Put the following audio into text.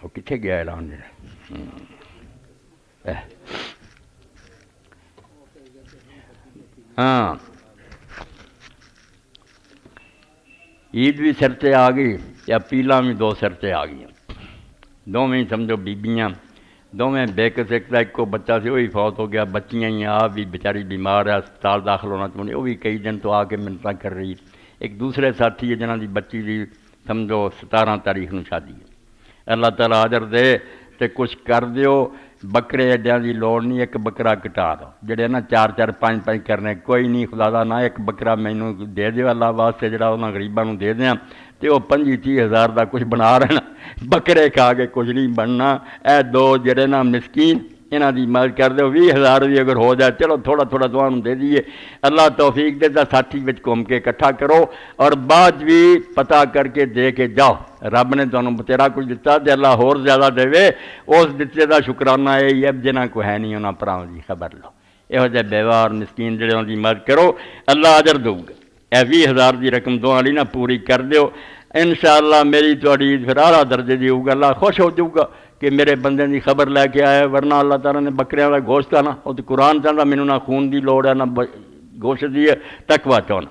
وہ کتنے گیا اعلان ہاں عید بھی سر تے آ گئی یا پیلاں بھی دو سر تے آ گئی دونیں سمجھو بیبیاں دونیں بیکس ایک کا ایک بچہ سے وہی فوت ہو گیا بچیاں ہی آپ بھی بیچاری بیمار ہے اسپتال داخل ہونا چاہیے وہ بھی کئی دن تو آ کے منتیں کر رہی ایک دوسرے ساتھی ہے جنہوں کی بچی دی سمجھو 17 تاریخ نو شادی ہے اللہ تعالیٰ حاضر دے تے کچھ کر دیو بکرے ایڈیاں دی لوڑ نہیں ایک بکرا کٹا دو جڑے نا 4 5 کرنے کوئی نہیں خدا دا نہ ایک بکرا مینوں دے دیو اللہ واسطے جڑا انہاں غریباں نوں دے دیاں تے وہ 25 ہزار دا کچھ بنا رہنا بکرے کھا کے کچھ نہیں بننا اے دو جڑے نا مسکین انہاں دی مدد کر دیو 20,000 بھی اگر ہو جائے چلو تھوڑا تھوڑا تمہوں دے دیے اللہ توفیق دے دا ساتھی وچ گھوم کے اکٹھا کرو اور بعد بھی پتہ کر کے دے کے جاؤ رب نے تمہیں تیرا کچھ دتا تے اللہ ہور زیادہ دے اس دتے دا شکرانہ یہ اب جنہاں کو ہے نہیں انہاں پراؤں دی خبر لو یہو جہ بیوہ اور مسکین جڑے انہاں دی مدد کرو اللہ اجر دو گا اے 20,000 دی رقم دو والی نا پوری کر دیو انشاءاللہ میری تہاڈی عید پھر اعلیٰ درجے دی ہوگا اللہ خوش ہو جاؤ گا کہ میرے بندے دی خبر لے کے آیا ورنہ اللہ تعالیٰ نے بکریاں دا گوشت ہے نا وہ تو قرآن چاہتا مینوں نہ خون دی لوڑ ہے نہ گوشت دی ہے تقویٰ چاہنا